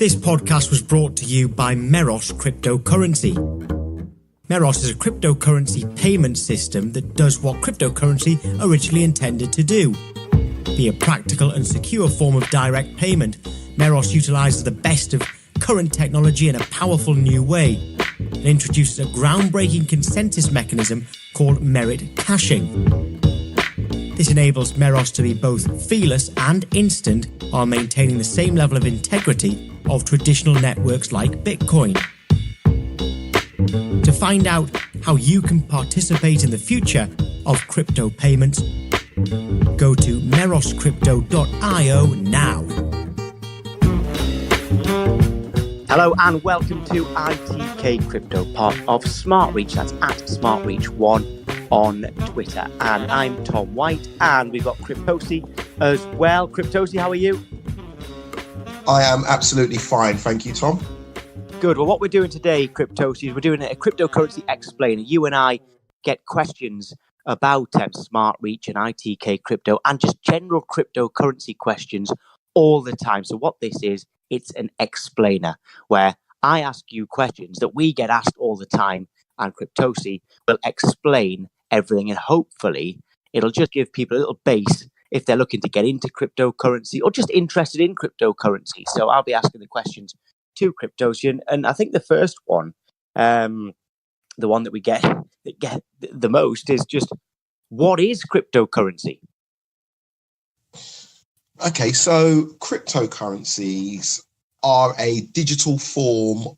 This podcast was brought to you by Meros Cryptocurrency. Meros is a cryptocurrency payment system that does what cryptocurrency originally intended to do. Be a practical and secure form of direct payment, Meros utilises the best of current technology in a powerful new way. It introduces a groundbreaking consensus mechanism called merit caching. This enables Meros to be both feeless and instant while maintaining the same level of integrity of traditional networks like Bitcoin. To find out how you can participate in the future of crypto payments, go to meroscrypto.io now. Hello and welcome to ITK Crypto, part of SmartReach. That's at SmartReach1 on Twitter. And I'm Tom White, and we've got Cryptosi as well. Cryptosi, how are you? I am absolutely fine, thank you, Tom. Good. Well, what we're doing today, Cryptosi, is we're doing a cryptocurrency explainer. You and I get questions about SmartReach and ITK Crypto and just general cryptocurrency questions all the time. So what this is, it's an explainer where I ask you questions that we get asked all the time, and Cryptosi will explain everything, and hopefully it'll just give people a little base if they're looking to get into cryptocurrency or just interested in cryptocurrency. So I'll be asking the questions to Cryptosi, and I think the first one, the one that we get the most, is just, what is cryptocurrency? Okay, so cryptocurrencies are a digital form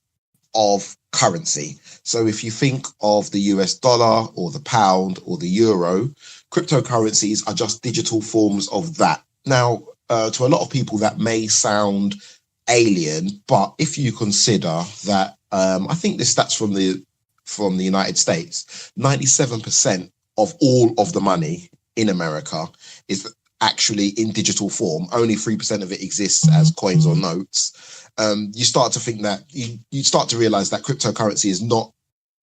of currency. So if you think of the US dollar or the pound or the euro, cryptocurrencies are just digital forms of that. Now, to a lot of people that may sound alien, but if you consider that, I think this stats from the United States, 97% of all of the money in America is actually in digital form. Only 3% of it exists as coins or notes. You start to think that you start to realize that cryptocurrency is not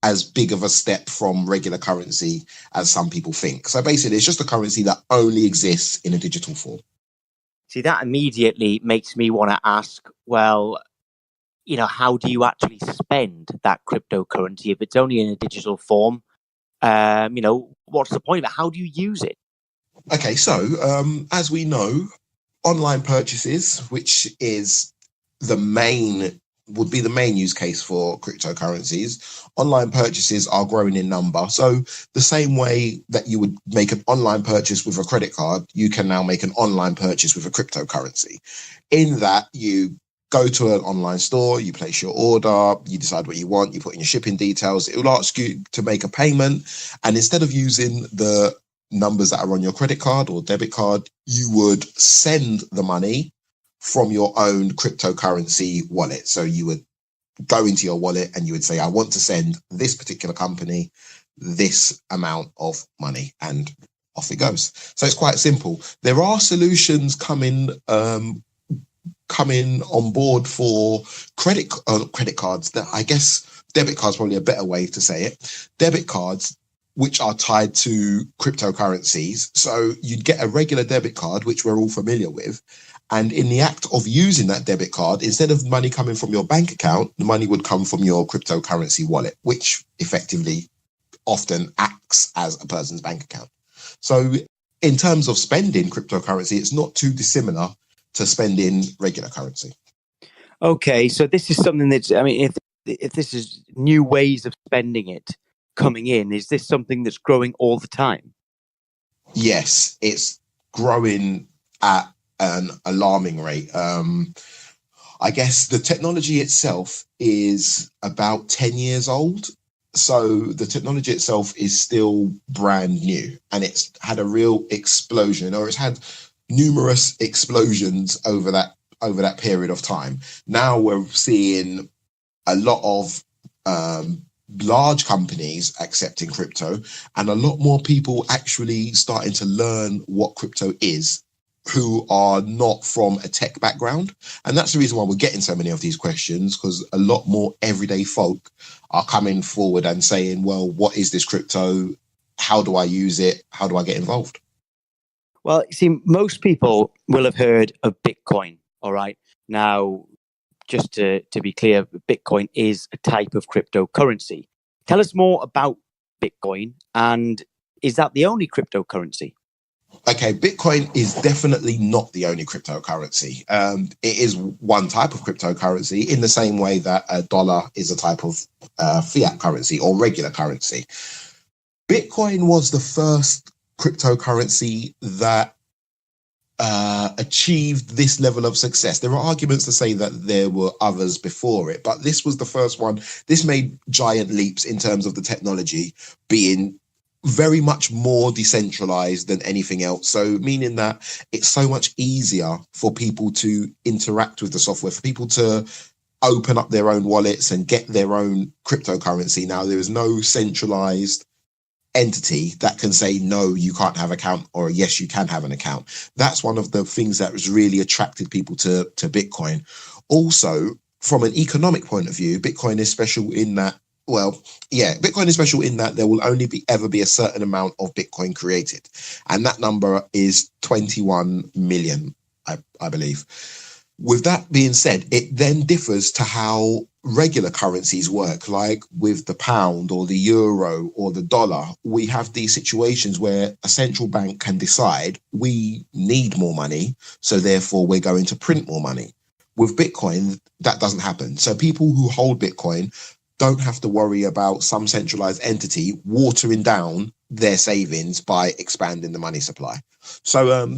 as big of a step from regular currency as some people think. So basically, it's just a currency that only exists in a digital form. See, that immediately makes me want to ask, well, how do you actually spend that cryptocurrency if it's only in a digital form? What's the point of it? How do you use it? Okay, so as we know, online purchases, which is would be the main use case for cryptocurrencies. Online purchases are growing in number. So the same way that you would make an online purchase with a credit card, you can now make an online purchase with a cryptocurrency. In that, you go to an online store, you place your order, you decide what you want, you put in your shipping details. It will ask you to make a payment. And instead of using the numbers that are on your credit card or debit card, you would send the money from your own cryptocurrency wallet. So you would go into your wallet and you would say, I want to send this particular company this amount of money, and off it goes. So it's quite simple. There are solutions coming on board for credit cards that, I guess debit cards probably a better way to say it. Debit cards which are tied to cryptocurrencies. So you'd get a regular debit card, which we're all familiar with. And in the act of using that debit card, instead of money coming from your bank account, the money would come from your cryptocurrency wallet, which effectively often acts as a person's bank account. So in terms of spending cryptocurrency, it's not too dissimilar to spending regular currency. Okay, so this is something that's, if this is new ways of spending it coming in, is this something that's growing all the time? Yes, it's growing at an alarming rate. I guess the technology itself is about 10 years old. So the technology itself is still brand new, and it's had a real explosion, or it's had numerous explosions over that period of time. Now we're seeing a lot of large companies accepting crypto, and a lot more people actually starting to learn what crypto is, who are not from a tech background. And that's the reason why we're getting so many of these questions, because a lot more everyday folk are coming forward and saying, well, what is this crypto? How do I use it? How do I get involved? Well, you see, most people will have heard of Bitcoin, all right? Now, just to be clear, Bitcoin is a type of cryptocurrency. Tell us more about Bitcoin, and is that the only cryptocurrency? Okay, Bitcoin is definitely not the only cryptocurrency. It is one type of cryptocurrency in the same way that a dollar is a type of fiat currency or regular currency. Bitcoin was the first cryptocurrency that achieved this level of success. There are arguments to say that there were others before it, but this was the first one. This made giant leaps in terms of the technology being very much more decentralized than anything else. So meaning that it's so much easier for people to interact with the software, for people to open up their own wallets and get their own cryptocurrency. Now, there is no centralized entity that can say, no, you can't have an account, or yes, you can have an account. That's one of the things that has really attracted people to Bitcoin. Also, from an economic point of view, Bitcoin is special in that, Bitcoin is special in that there will only ever be a certain amount of Bitcoin created. And that number is 21 million, I believe. With that being said, it then differs to how regular currencies work, like with the pound or the euro or the dollar. We have these situations where a central bank can decide we need more money, so therefore we're going to print more money. With Bitcoin, that doesn't happen. So people who hold Bitcoin don't have to worry about some centralized entity watering down their savings by expanding the money supply. So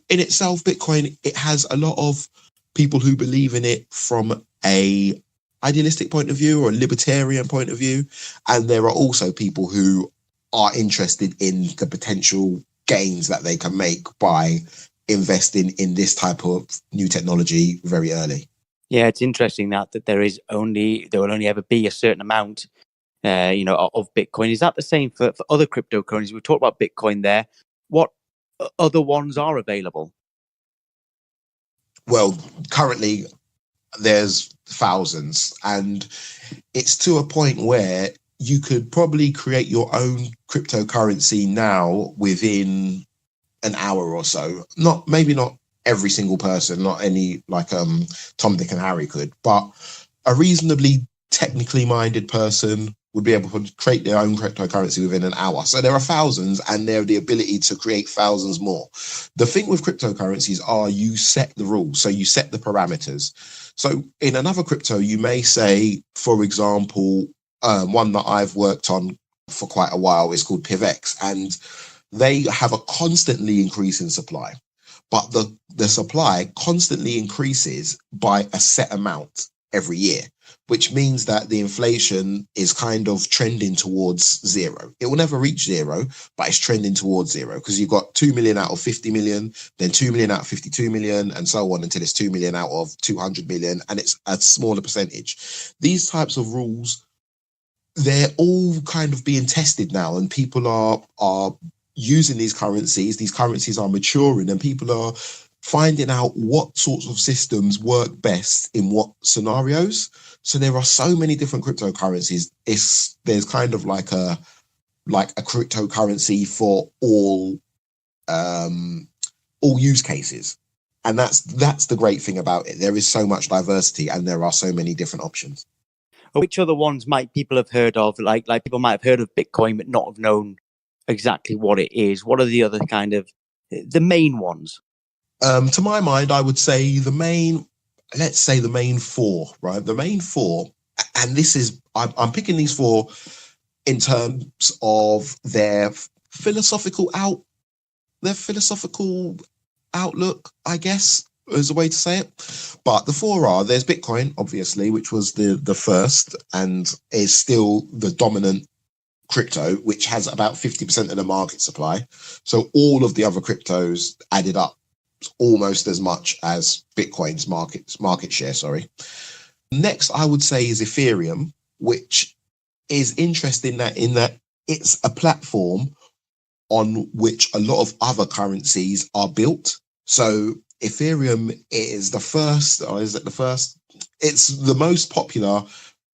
in itself, Bitcoin, it has a lot of people who believe in it from a idealistic point of view or a libertarian point of view. And there are also people who are interested in the potential gains that they can make by investing in this type of new technology very early. Yeah, it's interesting that there will only ever be a certain amount, of Bitcoin. Is that the same for other cryptocurrencies? We talked about Bitcoin there. What other ones are available? Well, currently there's thousands, and it's to a point where you could probably create your own cryptocurrency now within an hour or so. Maybe not every single person, not any like Tom, Dick and Harry could, but a reasonably technically minded person would be able to create their own cryptocurrency within an hour. So there are thousands, and they have the ability to create thousands more. The thing with cryptocurrencies are you set the rules, so you set the parameters. So in another crypto, you may say, for example, one that I've worked on for quite a while is called PivX, and they have a constantly increasing supply, but the supply constantly increases by a set amount every year, which means that the inflation is kind of trending towards zero. It will never reach zero, but it's trending towards zero because you've got 2 million out of 50 million, then 2 million out of 52 million, and so on until it's 2 million out of 200 million, and it's a smaller percentage. These types of rules, they're all kind of being tested now, and people are using these currencies. These currencies are maturing, and people are finding out what sorts of systems work best in what scenarios. So there are so many different cryptocurrencies. There's kind of like a cryptocurrency for all use cases. And that's the great thing about it. There is so much diversity, and there are so many different options. Which other ones might people have heard of? Like people might have heard of Bitcoin, but not have known exactly what it is. What are the other kind of the main ones? To my mind, I would say the main four, right? The main four, and this is, I'm picking these four in terms of their philosophical outlook, I guess, is a way to say it. But the four are, there's Bitcoin, obviously, which was the first and is still the dominant crypto, which has about 50% of the market supply. So all of the other cryptos added up almost as much as Bitcoin's market share. Next, I would say is Ethereum, which is interesting in that it's a platform on which a lot of other currencies are built. So Ethereum is the first, or is it the first? It's the most popular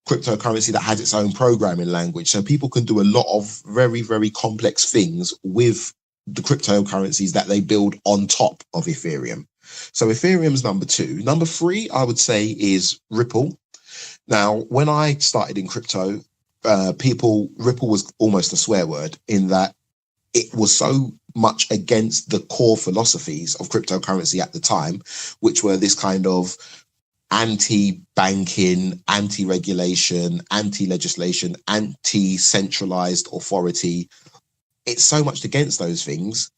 cryptocurrency that has its own programming language. So people can do a lot of very, very complex things with the cryptocurrencies that they build on top of Ethereum. So Ethereum's number 2. Number 3, I would say, is Ripple. Now, when I started in crypto, Ripple was almost a swear word in that it was so much against the core philosophies of cryptocurrency at the time, which were this kind of anti-banking, anti-regulation, anti-legislation, anti-centralized authority. It's so much against those things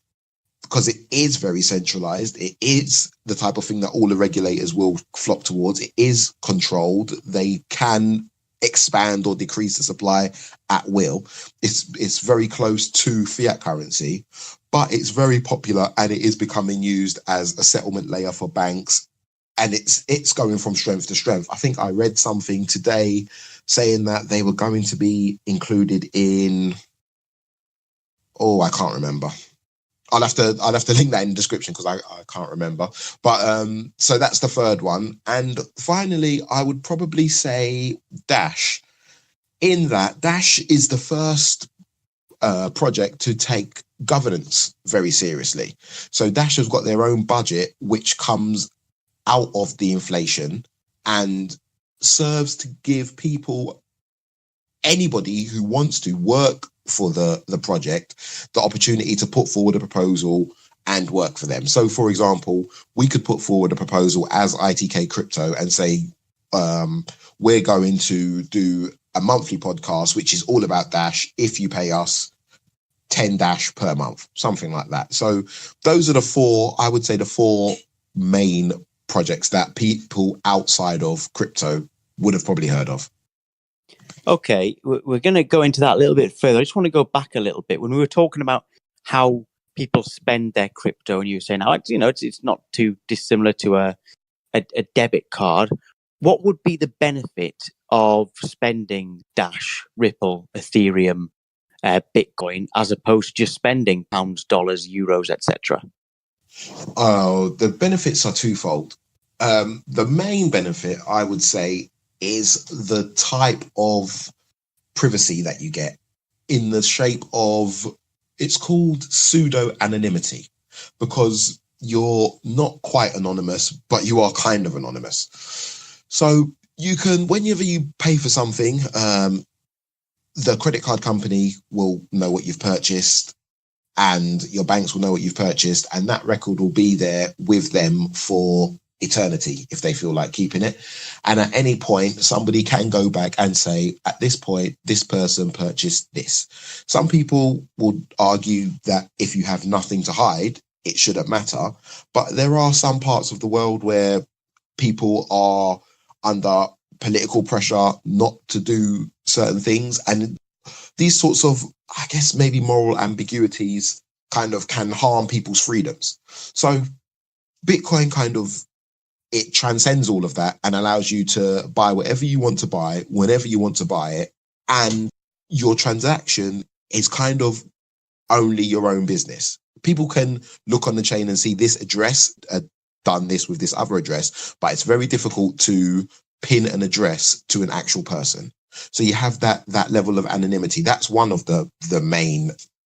because it is very centralized. It is the type of thing that all the regulators will flock towards. It is controlled. They can expand or decrease the supply at will. It's very close to fiat currency, but it's very popular and it is becoming used as a settlement layer for banks. And it's going from strength to strength. I think I read something today saying that they were going to be included in, I can't remember. I'll have to link that in the description because I can't remember. But so that's the third one. And finally, I would probably say Dash. In that, Dash is the first project to take governance very seriously. So Dash has got their own budget, which comes out of the inflation and serves to give people, anybody who wants to work for the project, the opportunity to put forward a proposal and work for them. So, for example, we could put forward a proposal as ITK Crypto and say, we're going to do a monthly podcast, which is all about Dash, if you pay us 10 Dash per month, something like that. So those are the four main projects that people outside of crypto would have probably heard of. Okay, we're going to go into that a little bit further. I just want to go back a little bit. When we were talking about how people spend their crypto, and you were saying how it's not too dissimilar to a debit card. What would be the benefit of spending Dash, Ripple, Ethereum, Bitcoin, as opposed to just spending pounds, dollars, euros, etc.? The benefits are twofold. The main benefit, I would say, is the type of privacy that you get in the shape of, it's called pseudo anonymity, because you're not quite anonymous, but you are kind of anonymous. So you can, whenever you pay for something, the credit card company will know what you've purchased and your banks will know what you've purchased, and that record will be there with them for eternity if they feel like keeping it. And at any point, somebody can go back and say, at this point, this person purchased this. Some people would argue that if you have nothing to hide, it shouldn't matter. But there are some parts of the world where people are under political pressure not to do certain things. And these sorts of, I guess, maybe moral ambiguities kind of can harm people's freedoms. So Bitcoin kind of, it transcends all of that and allows you to buy whatever you want to buy, whenever you want to buy it. And your transaction is kind of only your own business. People can look on the chain and see this address done this with this other address, but it's very difficult to pin an address to an actual person. So you have that level of anonymity. That's one of the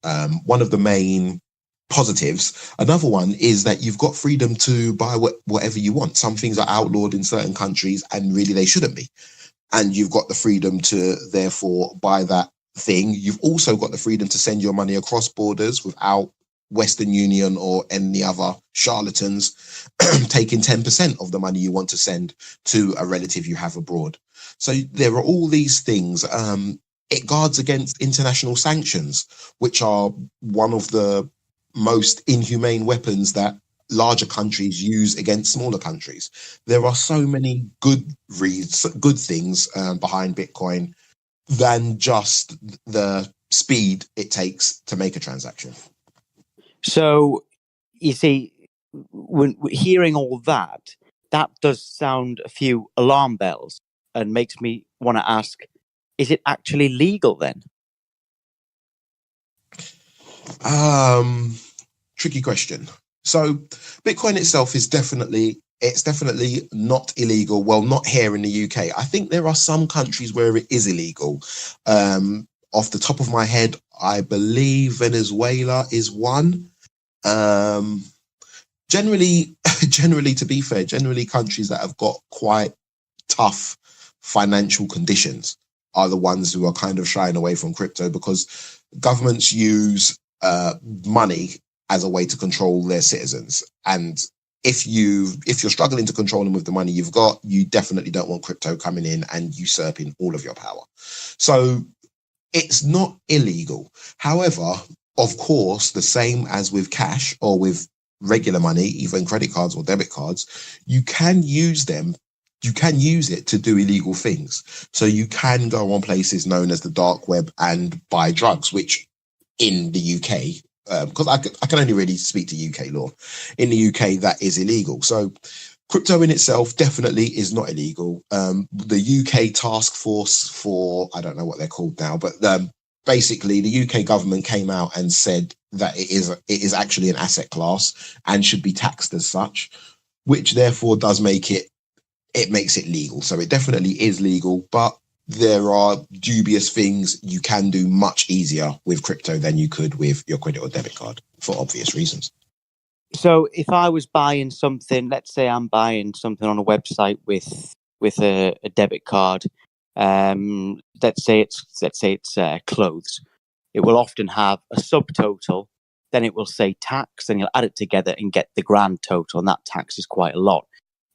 main positives. Another one is that you've got freedom to buy whatever you want. Some things are outlawed in certain countries and really they shouldn't be. And you've got the freedom to therefore buy that thing. You've also got the freedom to send your money across borders without Western Union or any other charlatans taking 10% of the money you want to send to a relative you have abroad. So there are all these things. It guards against international sanctions, which are one of the most inhumane weapons that larger countries use against smaller countries. There are so many good things behind Bitcoin than just the speed it takes to make a transaction. So, you see, when hearing all that, that does sound a few alarm bells and makes me want to ask, is it actually legal then? Tricky question. So Bitcoin itself is definitely not illegal. Well, not here in the UK. I think there are some countries where it is illegal. Off the top of my head, I believe Venezuela is one. generally, generally, to be fair, generally countries that have got quite tough financial conditions are the ones who are kind of shying away from crypto, because governments use money as a way to control their citizens. And if you're struggling to control them with the money you've got, you definitely don't want crypto coming in and usurping all of your power. So it's not illegal. However, of course, the same as with cash or with regular money, even credit cards or debit cards, you can use them. You can use it to do illegal things. So you can go on places known as the dark web and buy drugs, which in the UK, because I can only really speak to UK law. In the UK, that is illegal. So crypto in itself definitely is not illegal. The UK task force for, I don't know what they're called now, but basically the UK government came out and said that it is actually an asset class and should be taxed as such, which therefore does make it makes it legal. So it definitely is legal, but there are dubious things you can do much easier with crypto than you could with your credit or debit card for obvious reasons. So if I was buying something, let's say I'm buying something on a website with a debit card, let's say it's clothes, it will often have a subtotal, then it will say tax, and you'll add it together and get the grand total, and that tax is quite a lot.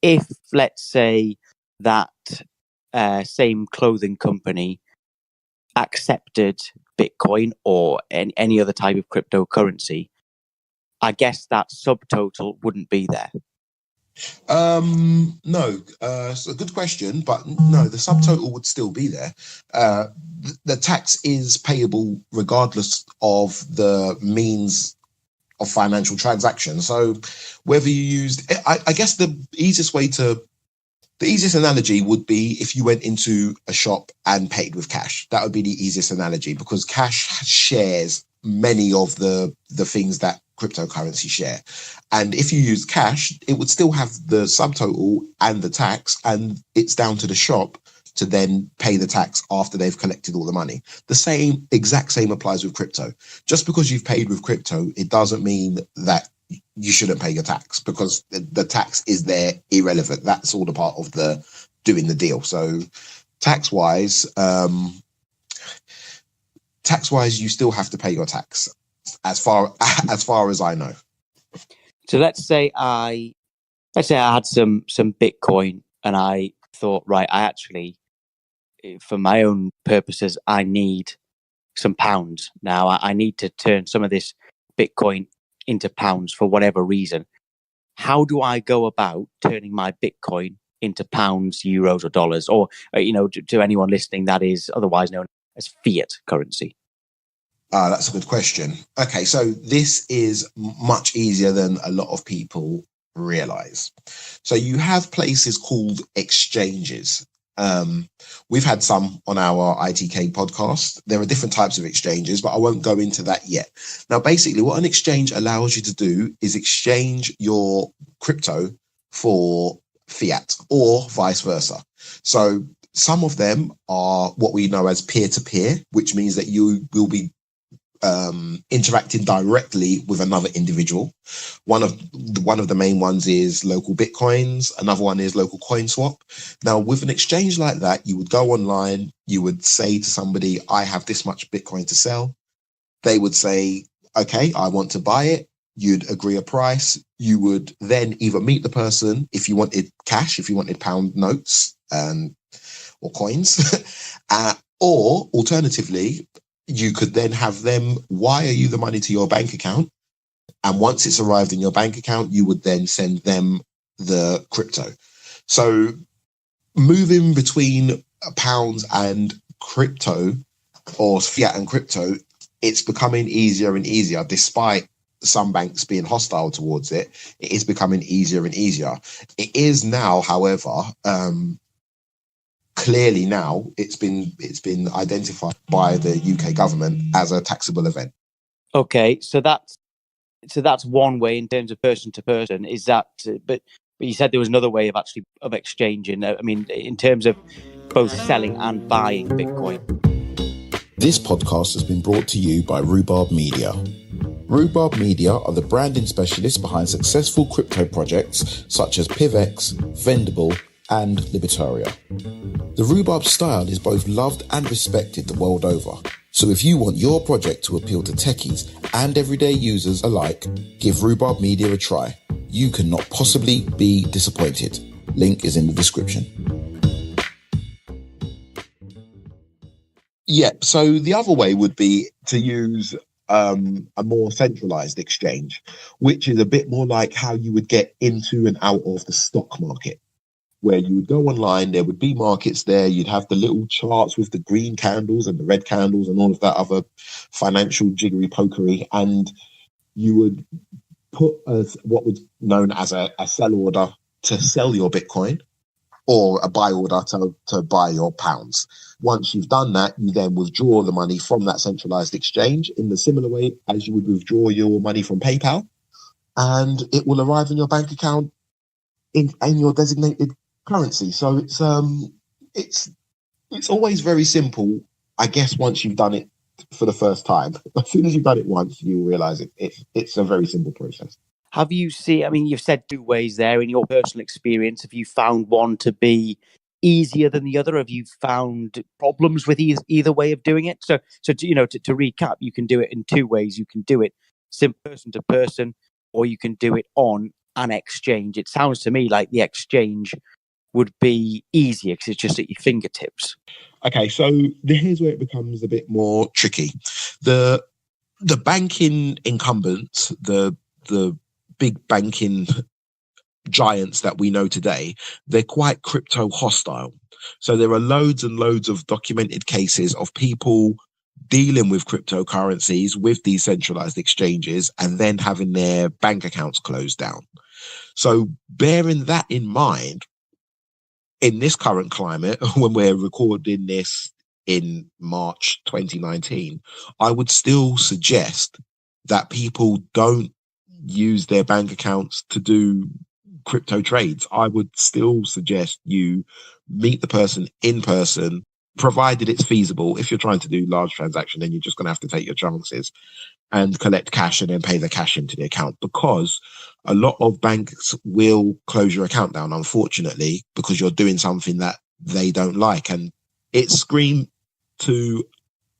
If, let's say, that same clothing company accepted Bitcoin or any other type of cryptocurrency, I guess that subtotal wouldn't be there. No, it's a good question, but no, the subtotal would still be there. The tax is payable regardless of the means of financial transaction. So whether you used, I guess the easiest analogy would be if you went into a shop and paid with cash. That would be the easiest analogy, because cash shares many of the things that cryptocurrency share. And if you use cash, it would still have the subtotal and the tax, and it's down to the shop to then pay the tax after they've collected all the money. The exact same applies with crypto. Just because you've paid with crypto, it doesn't mean that you shouldn't pay your tax, because the tax is there irrelevant. That's all the part of the doing the deal. So tax-wise, you still have to pay your tax as far as I know. So let's say I had some Bitcoin, and I thought, right, I actually, for my own purposes, I need some pounds now. I need to turn some of this Bitcoin into pounds for whatever reason. How do I go about turning my Bitcoin into pounds, euros, or dollars, or to anyone listening, that is otherwise known as fiat currency? That's a good question. Okay, so this is much easier than a lot of people realize. So you have places called exchanges. We've had some on our ITK podcast. There are different types of exchanges, but I won't go into that yet. Now, basically, what an exchange allows you to do is exchange your crypto for fiat or vice versa. So some of them are what we know as peer-to-peer, which means that you will be interacting directly with another individual. One of the main ones is local Bitcoins. Another one is local coin swap. Now, with an exchange like that, you would go online, you would say to somebody, I have this much Bitcoin to sell. They would say, okay, I want to buy it. You'd agree a price. You would then either meet the person if you wanted cash, if you wanted pound notes or coins, or alternatively, you could then have them wire you the money to your bank account. And once it's arrived in your bank account, you would then send them the crypto. So moving between pounds and crypto, or fiat and crypto, it's becoming easier and easier. Despite some banks being hostile towards it, it is becoming easier and easier. It is now, however, clearly now it's been identified by the UK government as a taxable event. Okay, so that's one way in terms of person to person. Is that? But you said there was another way of exchanging. I mean, in terms of both selling and buying Bitcoin. This podcast has been brought to you by Rhubarb Media. Rhubarb Media are the branding specialists behind successful crypto projects such as PivX, Vendible, and Libertaria. The Rhubarb style is both loved and respected the world over. So if you want your project to appeal to techies and everyday users alike, give Rhubarb Media a try. You cannot possibly be disappointed. Link is in the description. Yep. So the other way would be to use a more centralized exchange, which is a bit more like how you would get into and out of the stock market, where you would go online, there would be markets there, you'd have the little charts with the green candles and the red candles and all of that other financial jiggery pokery, and you would put what was known as a sell order to sell your Bitcoin, or a buy order to buy your pounds. Once you've done that, you then withdraw the money from that centralized exchange in the similar way as you would withdraw your money from PayPal, and it will arrive in your bank account in your designated currency. So it's always very simple, I guess, once you've done it for the first time. As soon as you've done it once, you realize it's a very simple process. Have you seen, I mean, you've said two ways there in your personal experience. Have you found one to be easier than the other? Have you found problems with either way of doing it? So to recap, you can do it in two ways. You can do it person to person, or you can do it on an exchange. It sounds to me like the exchange would be easier because it's just at your fingertips. Okay, so here's where it becomes a bit more tricky. The banking incumbents, the big banking giants that we know today, they're quite crypto hostile. So there are loads and loads of documented cases of people dealing with cryptocurrencies with these centralized exchanges and then having their bank accounts closed down. So bearing that in mind, in this current climate, when we're recording this in March 2019, I would still suggest that people don't use their bank accounts to do crypto trades. I would still suggest you meet the person in person, provided it's feasible. If you're trying to do large transaction, then you're just going to have to take your chances and collect cash and then pay the cash into the account, because a lot of banks will close your account down, unfortunately, because you're doing something that they don't like. And it screams to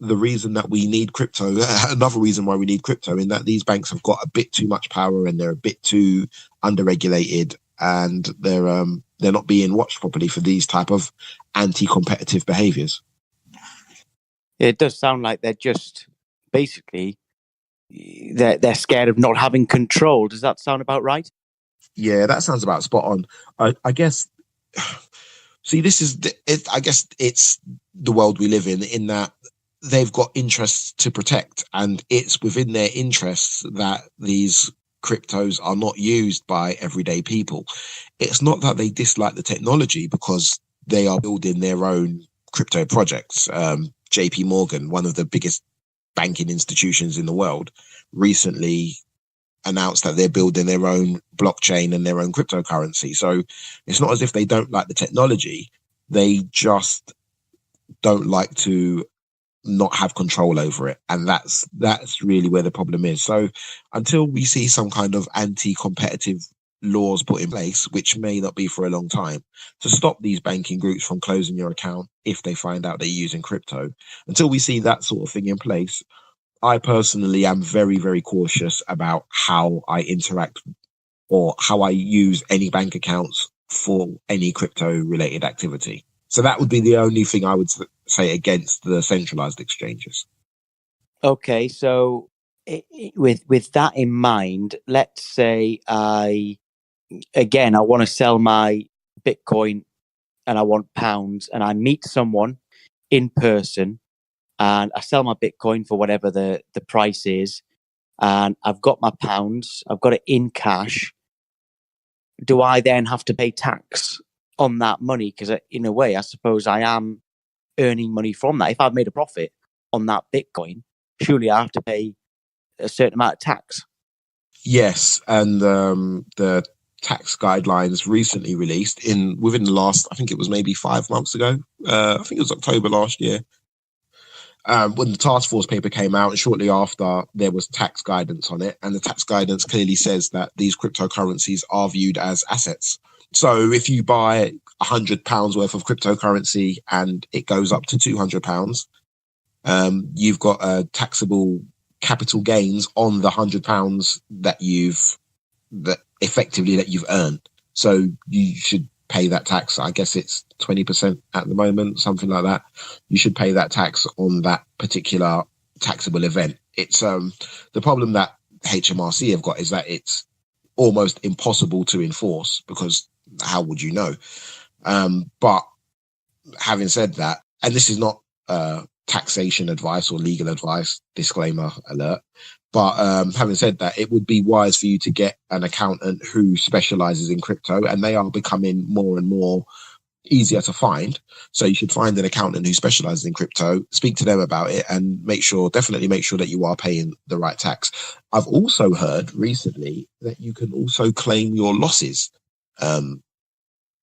the reason that we need crypto, another reason why we need crypto, in that these banks have got a bit too much power and they're a bit too under-regulated, and they're not being watched properly for these type of anti-competitive behaviors. It does sound like they're just basically they're scared of not having control. Does that sound about right? Yeah, that sounds about spot on. I guess. See, this is it. I guess it's the world we live in that they've got interests to protect, and it's within their interests that these cryptos are not used by everyday people. It's not that they dislike the technology, because they are building their own crypto projects. JP Morgan, one of the biggest banking institutions in the world, recently announced that they're building their own blockchain and their own cryptocurrency. So it's not as if they don't like the technology. They just don't like to not have control over it. And that's really where the problem is. So until we see some kind of anti-competitive laws put in place, which may not be for a long time, to stop these banking groups from closing your account if they find out they're using crypto, until we see that sort of thing in place, I personally am very, very cautious about how I interact or how I use any bank accounts for any crypto related activity. So that would be the only thing I would say against the centralized exchanges. Okay, so with that in mind, let's say I want to sell my Bitcoin and I want pounds, and I meet someone in person and I sell my Bitcoin for whatever the price is, and I've got my pounds, I've got it in cash. Do I then have to pay tax on that money? Because in a way, I suppose I am earning money from that. If I've made a profit on that Bitcoin, surely I have to pay a certain amount of tax. Yes, and the tax guidelines recently released within the last, I think it was maybe 5 months ago. I think it was October last year. when the task force paper came out, and shortly after there was tax guidance on it, and the tax guidance clearly says that these cryptocurrencies are viewed as assets. So if you buy £100 worth of cryptocurrency and it goes up to £200, you've got taxable capital gains on the £100 that you've earned. So you should pay that tax. I guess it's 20% at the moment, something like that. You should pay that tax on that particular taxable event. It's the problem that HMRC have got is that it's almost impossible to enforce, because how would you know? But having said that, and this is not taxation advice or legal advice, disclaimer alert, but having said that, it would be wise for you to get an accountant who specializes in crypto, and they are becoming more and more easier to find. So you should find an accountant who specializes in crypto, speak to them about it, and definitely make sure that you are paying the right tax. I've also heard recently that you can also claim your losses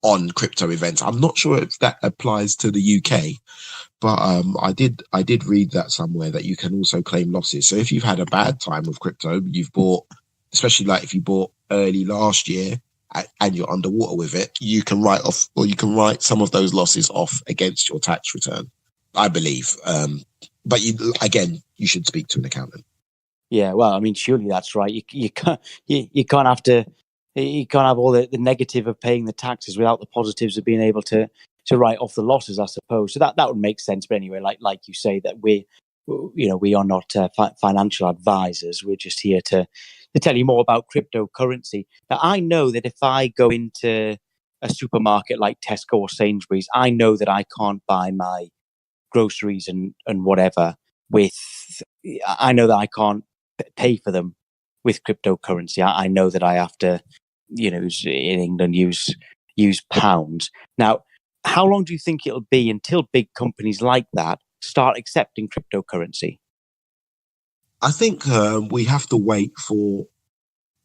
on crypto events. I'm not sure if that applies to the UK, but I did read that somewhere, that you can also claim losses. So if you've had a bad time with crypto, you've bought, especially like if you bought early last year and you're underwater with it, you can write off, or you can write some of those losses off against your tax return, I believe. But you should speak to an accountant. Yeah, well, I mean, surely that's right. You can't have all the negative of paying the taxes without the positives of being able to write off the losses, I suppose. So that would make sense. But anyway, like you say, that we are not financial advisors. We're just here to tell you more about cryptocurrency. Now, I know that if I go into a supermarket like Tesco or Sainsbury's, I know that I can't buy my groceries and whatever I know that I can't pay for them with cryptocurrency. I know that I have to, in England, use pounds. Now, how long do you think it'll be until big companies like that start accepting cryptocurrency? I think we have to wait for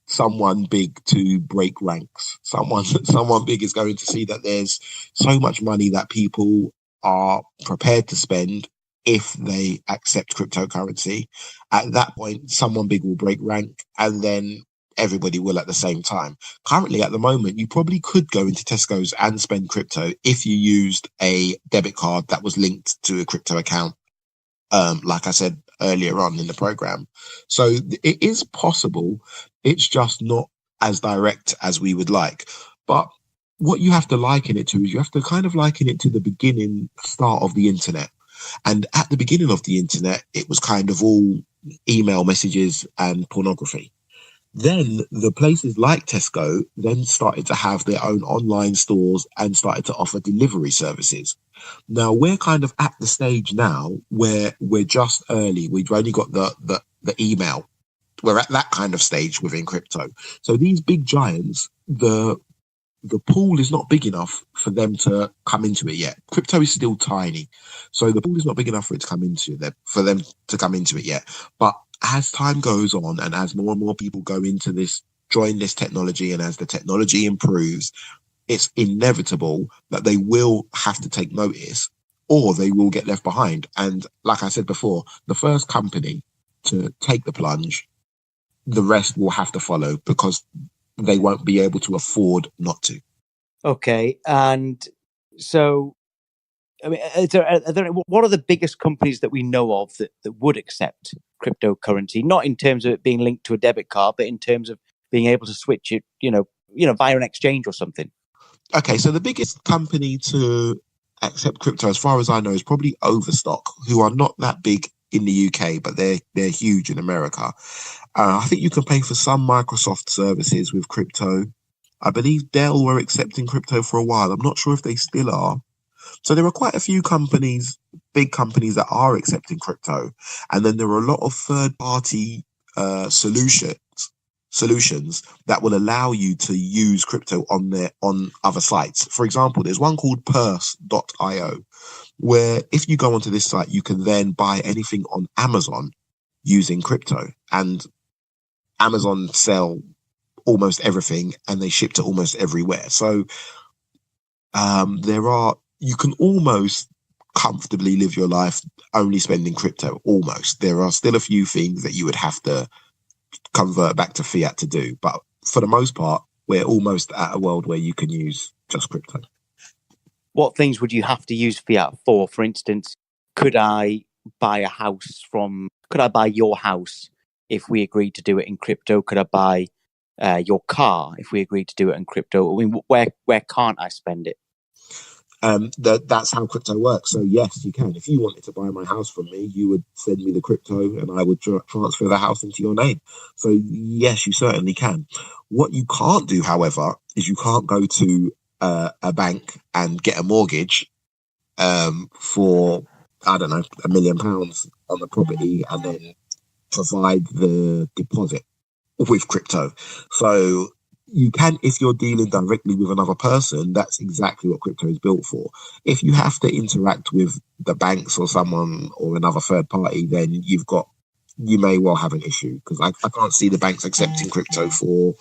someone big to break ranks. Someone big is going to see that there's so much money that people are prepared to spend if they accept cryptocurrency. At that point, someone big will break rank, and then everybody will at the same time. Currently, at the moment, you probably could go into Tesco's and spend crypto if you used a debit card that was linked to a crypto account, like I said earlier on in the program. So it is possible. It's just not as direct as we would like. But what you have to liken it to is you have to kind of liken it to the start of the internet. And at the beginning of the internet, it was kind of all email messages and pornography. Then the places like Tesco then started to have their own online stores and started to offer delivery services. Now we're kind of at the stage now where we're just early. We've only got the email. We're at that kind of stage within crypto. So these big giants, the pool is not big enough for them to come into it yet. Crypto is still tiny. So the pool is not big enough for them to come into it yet. But as time goes on, and as more and more people go into this, join this technology, and as the technology improves, it's inevitable that they will have to take notice, or they will get left behind. And like I said before, the first company to take the plunge, the rest will have to follow, because they won't be able to afford not to. Okay, and so, I mean, what are the biggest companies that we know of that would accept cryptocurrency? Not in terms of it being linked to a debit card, but in terms of being able to switch it, via an exchange or something. Okay, so the biggest company to accept crypto, as far as I know, is probably Overstock, who are not that big in the UK, but they're huge in America. I think you can pay for some Microsoft services with crypto. I believe Dell were accepting crypto for a while. I'm not sure if they still are. So there are quite a few companies, big companies, that are accepting crypto. And then there are a lot of third-party solutions that will allow you to use crypto on other sites. For example, there's one called purse.io, where if you go onto this site, you can then buy anything on Amazon using crypto. And Amazon sell almost everything, and they ship to almost everywhere. So you can almost comfortably live your life only spending crypto. Almost. There are still a few things that you would have to convert back to fiat to do, but for the most part, we're almost at a world where you can use just crypto. What things would you have to use fiat for? For instance, could I buy your house if we agreed to do it in crypto? Could I buy your car if we agreed to do it in crypto? I mean, where can't I spend it? That's how crypto works. So yes, you can. If you wanted to buy my house from me, you would send me the crypto and I would transfer the house into your name. So yes, you certainly can. What you can't do, however, is you can't go to a bank and get a mortgage for, I don't know, £1 million on the property and then provide the deposit with crypto. So you can, if you're dealing directly with another person, that's exactly what crypto is built for. If you have to interact with the banks or someone or another third party, then you may well have an issue, because I can't see the banks accepting crypto for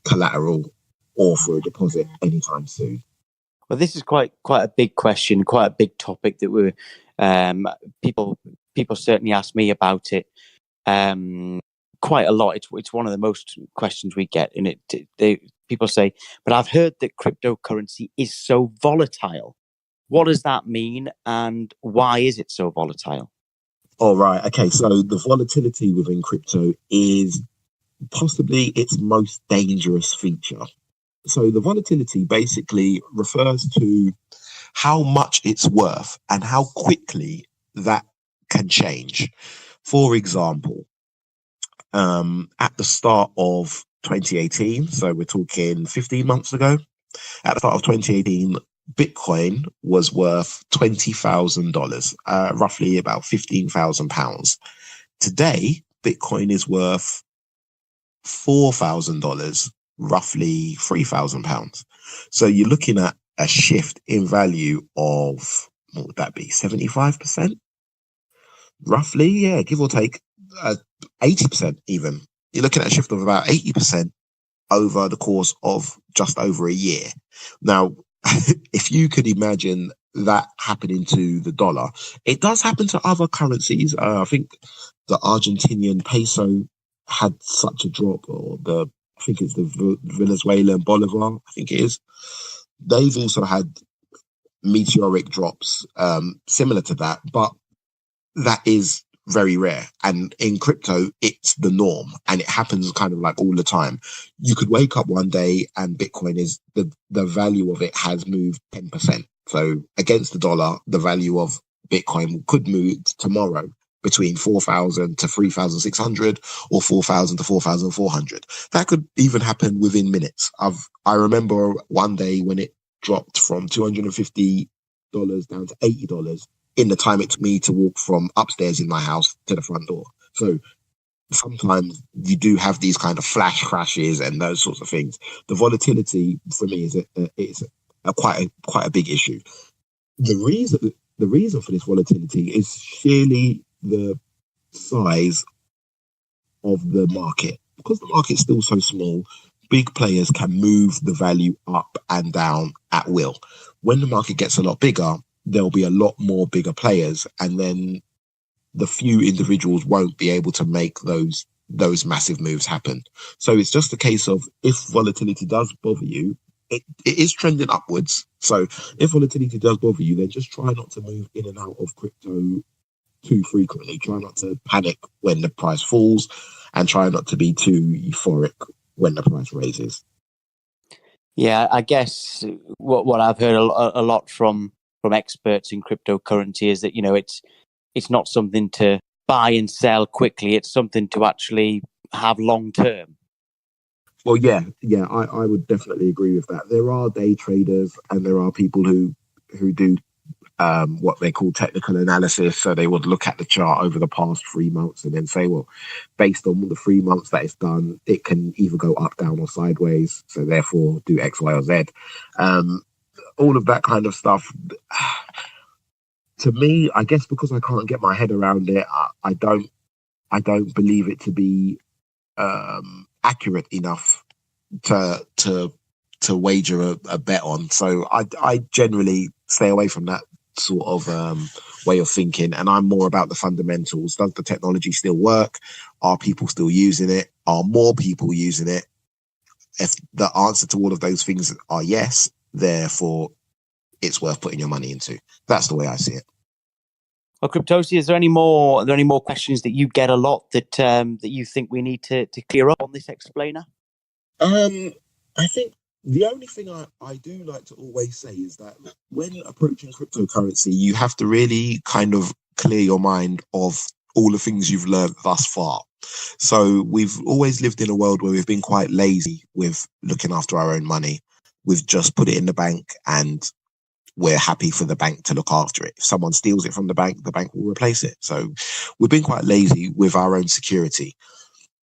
collateral or for a deposit anytime soon. Well, this is quite a big question, quite a big topic that we're people certainly ask me about it quite a lot. It's one of the most questions we get, and people say, "But I've heard that cryptocurrency is so volatile. What does that mean, and why is it so volatile?" All right. Okay. So the volatility within crypto is possibly its most dangerous feature. So the volatility basically refers to how much it's worth and how quickly that can change. For example, at the start of 2018, so we're talking 15 months ago, at the start of 2018, Bitcoin was worth $20,000, roughly about £15,000. Today, Bitcoin is worth $4,000, roughly £3,000. So you're looking at a shift in value of, what would that be, 75%? Roughly, yeah, give or take 80% even. You're looking at a shift of about 80% over the course of just over a year. Now, if you could imagine that happening to the dollar, it does happen to other currencies. I think the Argentinian peso had such a drop, or I think it's the Venezuelan bolivar, I think it is. They've also had meteoric drops similar to that, but that is very rare. And in crypto, it's the norm, and it happens kind of like all the time. You could wake up one day and Bitcoin is the value of it has moved 10%. So against the dollar, the value of Bitcoin could move tomorrow between 4,000 to 3,600 or 4,000 to 4,400. That could even happen within minutes. I remember one day when it dropped from $250 down to $80 in the time it took me to walk from upstairs in my house to the front door. So sometimes you do have these kind of flash crashes and those sorts of things. The volatility for me is quite a big issue. The reason for this volatility is sheerly the size of the market. Because the market's still so small, big players can move the value up and down at will. When the market gets a lot bigger, there'll be a lot more bigger players, and then the few individuals won't be able to make those massive moves happen. So it's just a case of, if volatility does bother you, it is trending upwards. So if volatility does bother you, then just try not to move in and out of crypto too frequently. Try not to panic when the price falls, and try not to be too euphoric when the price raises. Yeah, I guess what I've heard a lot from experts in cryptocurrency is that, it's not something to buy and sell quickly. It's something to actually have long term. Well, yeah, I would definitely agree with that. There are day traders, and there are people who do what they call technical analysis. So they would look at the chart over the past 3 months and then say, well, based on the 3 months that it's done, it can either go up, down, or sideways. So therefore do X, Y, or Z. All of that kind of stuff. To me, I guess because I can't get my head around it, I don't believe it to be accurate enough to wager a bet on. So I generally stay away from that sort of way of thinking, and I'm more about the fundamentals. Does the technology still work? Are people still using it? Are more people using it? If the answer to all of those things are yes, therefore it's worth putting your money into. That's the way I see it. Well, Cryptosi, are there any more questions that you get a lot that that you think we need to clear up on this explainer? I think the only thing I do like to always say is that when approaching cryptocurrency, you have to really kind of clear your mind of all the things you've learned thus far. So we've always lived in a world where we've been quite lazy with looking after our own money. We've just put it in the bank and we're happy for the bank to look after it. If someone steals it from the bank will replace it. So we've been quite lazy with our own security.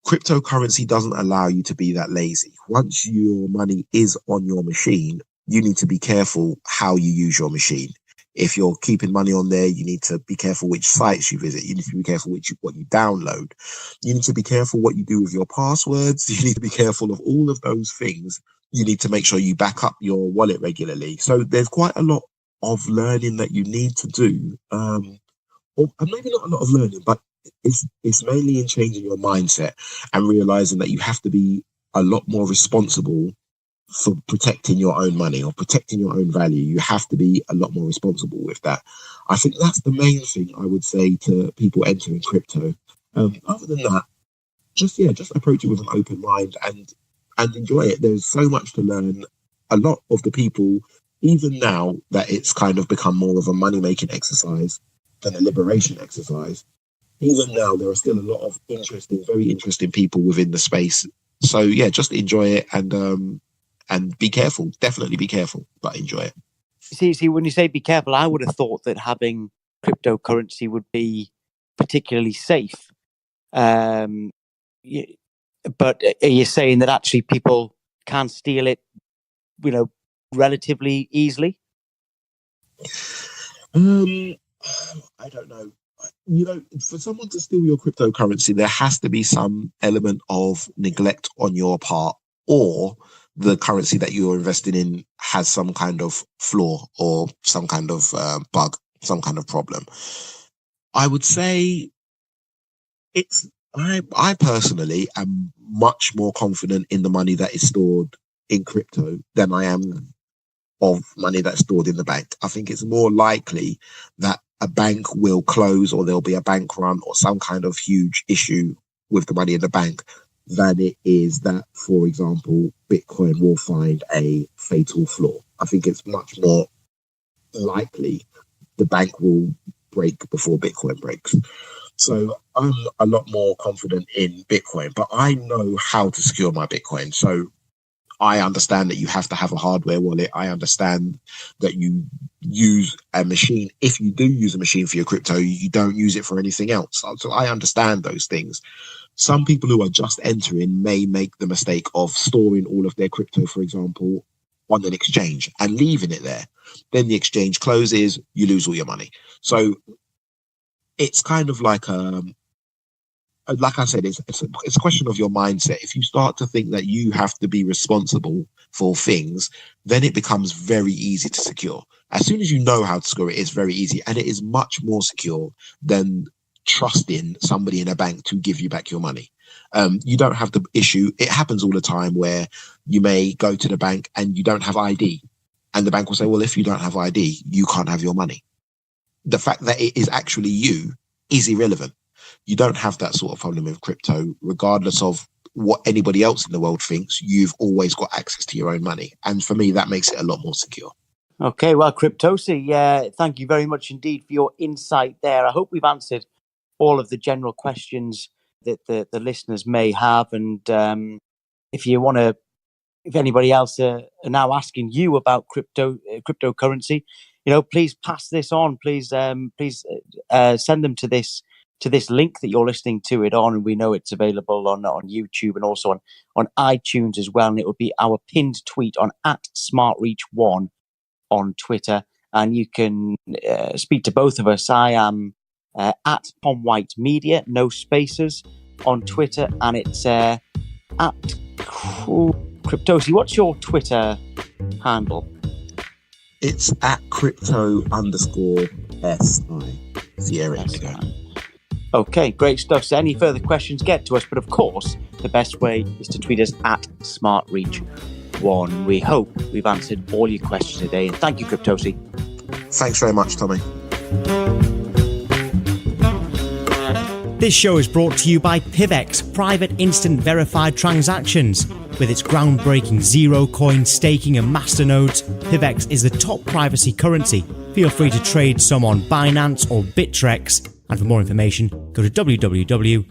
Cryptocurrency doesn't allow you to be that lazy. Once your money is on your machine, you need to be careful how you use your machine. If you're keeping money on there, you need to be careful which sites you visit. You need to be careful what you download. You need to be careful what you do with your passwords. You need to be careful of all of those things. You need to make sure you back up your wallet regularly. So there's quite a lot of learning that you need to do. Or maybe not a lot of learning, but it's mainly in changing your mindset and realizing that you have to be a lot more responsible for protecting your own money or protecting your own value. You have to be a lot more responsible with that. I think that's the main thing I would say to people entering crypto. Other than that, just approach it with an open mind and enjoy it. There's so much to learn. A lot of the people, even now that it's kind of become more of a money-making exercise than a liberation exercise, even now there are still a lot of very interesting people within the space. So yeah, just enjoy it and be careful. Definitely be careful, but enjoy it. See, when you say be careful, I would have thought that having cryptocurrency would be particularly safe. But are you saying that actually people can steal it, relatively easily? I don't know. For someone to steal your cryptocurrency, there has to be some element of neglect on your part, or the currency that you're investing in has some kind of flaw or some kind of bug, some kind of problem. I would say I personally am much more confident in the money that is stored in crypto than I am of money that's stored in the bank. I think it's more likely that a bank will close or there'll be a bank run or some kind of huge issue with the money in the bank than it is that, for example, Bitcoin will find a fatal flaw. I think it's much more likely the bank will break before Bitcoin breaks. So I'm a lot more confident in Bitcoin, but I know how to secure my Bitcoin. So I understand that you have to have a hardware wallet. I understand that you use a machine. If you do use a machine for your crypto, you don't use it for anything else. So I understand those things. Some people who are just entering may make the mistake of storing all of their crypto, for example, on an exchange and leaving it there. Then the exchange closes, you lose all your money. So it's kind of like I said, it's a question of your mindset. If you start to think that you have to be responsible for things, then it becomes very easy to secure. As soon as you know how to secure it, it's very easy. And it is much more secure than trusting somebody in a bank to give you back your money. You don't have the issue. It happens all the time where you may go to the bank and you don't have ID. And the bank will say, well, if you don't have ID, you can't have your money. The fact that it is actually you is irrelevant. You don't have that sort of problem with crypto, regardless of what anybody else in the world thinks. You've always got access to your own money. And for me, that makes it a lot more secure. Okay, well, Cryptosi, thank you very much indeed for your insight there. I hope we've answered all of the general questions that the listeners may have. And if anybody else are now asking you about cryptocurrency, please pass this on. Please send them to this link that you're listening to it on, and we know it's available on YouTube and also on iTunes as well. And it will be our pinned tweet on @SmartReach1 on Twitter, and you can speak to both of us. I am at Tom White Media, no spaces, on Twitter, and it's at Cryptosi. What's your Twitter handle? It's at crypto_SI. Sierra Indigo. Okay, great stuff. So any further questions, get to us. But of course, the best way is to tweet us at SmartReach1. We hope we've answered all your questions today. And thank you, Cryptosi. Thanks very much, Tommy. This show is brought to you by PivX, private instant verified transactions. With its groundbreaking zero-coin staking and masternodes, PivX is the top privacy currency. Feel free to trade some on Binance or Bittrex. And for more information, go to www.pivx.org.